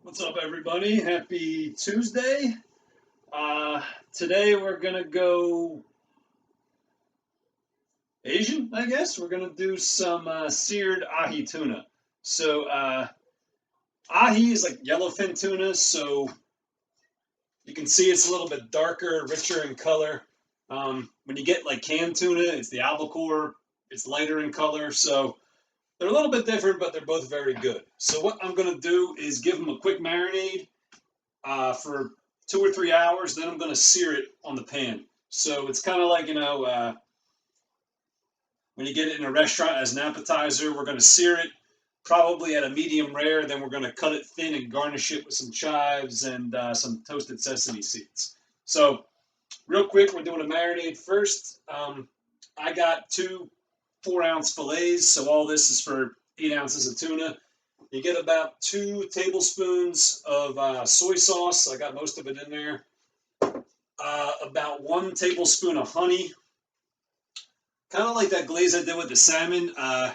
What's up, everybody? Happy Tuesday. Today we're gonna go Asian, I guess. We're gonna do some seared ahi tuna. So ahi is like yellowfin tuna, so you can see it's a little bit darker, richer in color. When you get like canned tuna, it's the albacore. It's lighter in color, so they're a little bit different, but they're both very good. So what I'm gonna do is give them a quick marinade for 2 or 3 hours. Then I'm going to sear it on the pan. So it's kind of like, when you get it in a restaurant as an appetizer, we're going to sear it probably at a medium rare. Then we're going to cut it thin and garnish it with some chives and some toasted sesame seeds. So, real quick, we're doing a marinade first. I got two 4-ounce fillets. So, all this is for 8 ounces of tuna. You get about 2 tablespoons of soy sauce. I got most of it in there. About 1 tablespoon of honey. Kind of like that glaze I did with the salmon. I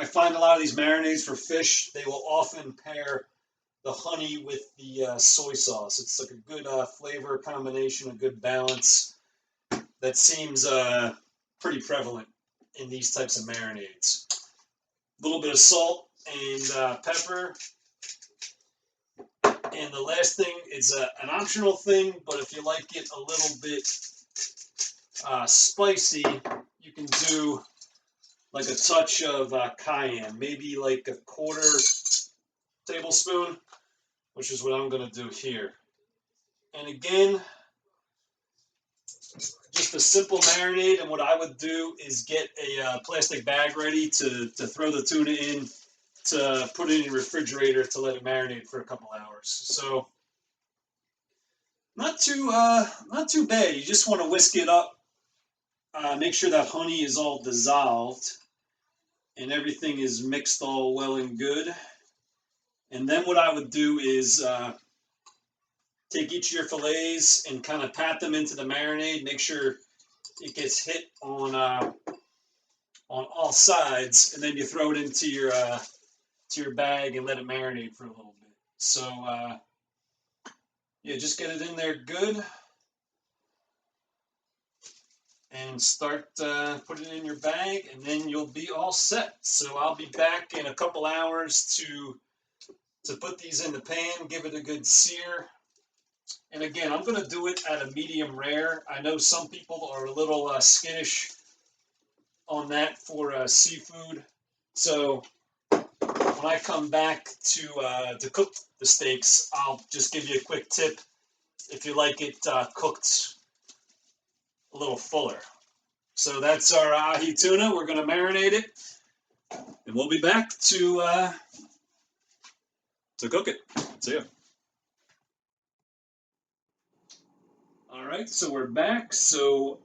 find a lot of these marinades for fish, they will often pair the honey with the soy sauce. It's like a good flavor combination, a good balance. That seems pretty prevalent in these types of marinades. A little bit of salt and pepper. And the last thing is an optional thing, but if you like it a little bit spicy, you can do like a touch of cayenne, maybe like a 1/4 tablespoon, which is what I'm going to do here. And again, just a simple marinade. And what I would do is get a plastic bag ready to throw the tuna in, to put it in your refrigerator to let it marinate for a couple hours. So not too bad. You just want to whisk it up. Make sure that honey is all dissolved and everything is mixed all well and good. And then what I would do is take each of your fillets and kind of pat them into the marinade. Make sure it gets hit on all sides, and then you throw it into your bag and let it marinate for a little bit. So yeah, just get it in there good. And start putting it in your bag, and then you'll be all set. So I'll be back in a couple hours to put these in the pan, give it a good sear. And again, I'm going to do it at a medium rare. I know some people are a little skittish on that for seafood. So when I come back to cook the steaks, I'll just give you a quick tip if you like it cooked a little fuller. So that's our ahi tuna. We're going to marinate it, and we'll be back to cook it. See ya. All right, so we're back. So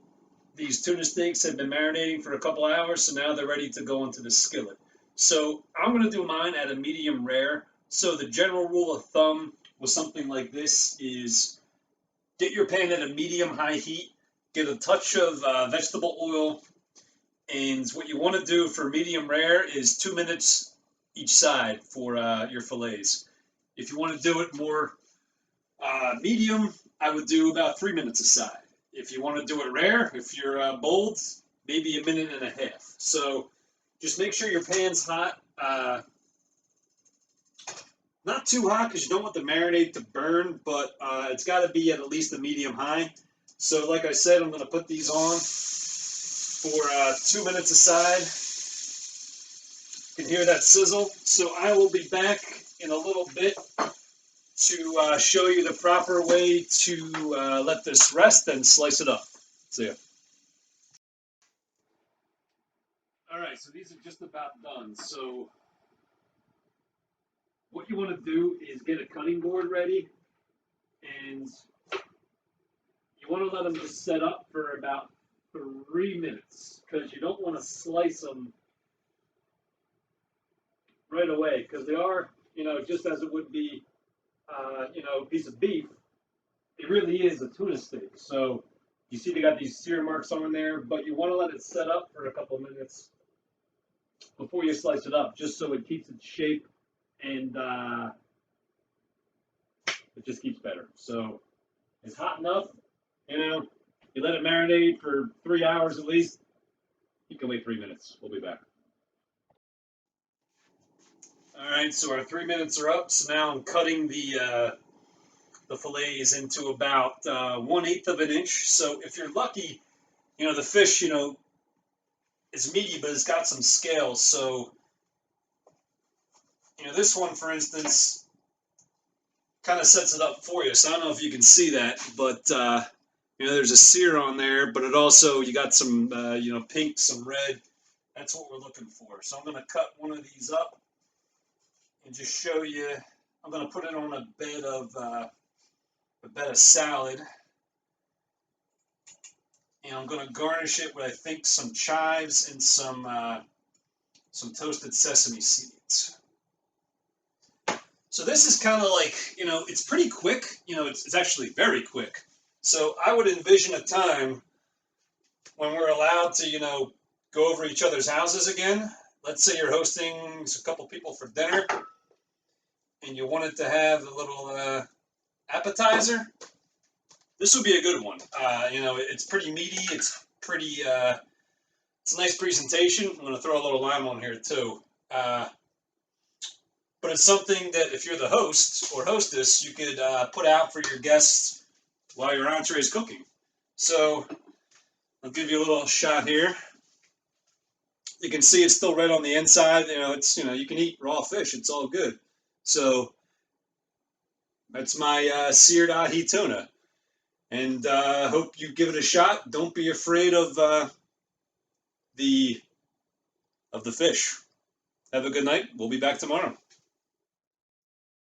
these tuna steaks have been marinating for a couple hours, so now they're ready to go into the skillet. So I'm going to do mine at a medium rare. So the general rule of thumb with something like this is get your pan at a medium-high heat, get a touch of vegetable oil, and what you want to do for medium rare is 2 minutes each side for your fillets. If you want to do it more medium, I would do about 3 minutes a side. If you want to do it rare, if you're bold, maybe a minute and a half. So just make sure your pan's hot. Not too hot because you don't want the marinade to burn, but it's got to be at least a medium high. So like I said, I'm going to put these on for 2 minutes aside. You can hear that sizzle. So I will be back in a little bit to show you the proper way to let this rest and slice it up. See ya. All right, so these are just about done. So what you want to do is get a cutting board ready, and you want to let them just set up for about 3 minutes because you don't want to slice them right away because they are, just as it would be, a piece of beef, it really is a tuna steak. So you see they got these sear marks on there, but you want to let it set up for a couple of minutes before you slice it up, just so it keeps its shape and It just keeps better. So it's hot enough, you know, you let it marinate for 3 hours at least. You can wait 3 minutes. We'll be back. All right, so our 3 minutes are up. So now I'm cutting the fillets into about 1/8 of an inch. So if you're lucky, the fish, is meaty, but it's got some scales. So, this one, for instance, kind of sets it up for you. So I don't know if you can see that, but there's a sear on there, but it also, you got some, pink, some red. That's what we're looking for. So I'm going to cut one of these up and just show you. I'm going to put it on a bed of salad, and I'm going to garnish it with, I think, some chives and some toasted sesame seeds. So this is kind of like, it's pretty quick. It's actually very quick. So I would envision a time when we're allowed to, go over each other's houses again. Let's say you're hosting a couple people for dinner and you wanted to have a little appetizer. This would be a good one. It's pretty meaty. It's pretty, it's a nice presentation. I'm going to throw a little lime on here too. But it's something that if you're the host or hostess, you could put out for your guests while your entree is cooking. So I'll give you a little shot here. You can see it's still red on the inside. You can eat raw fish. It's all good. So that's my seared ahi tuna. And hope you give it a shot. Don't be afraid of the fish. Have a good night. We'll be back tomorrow.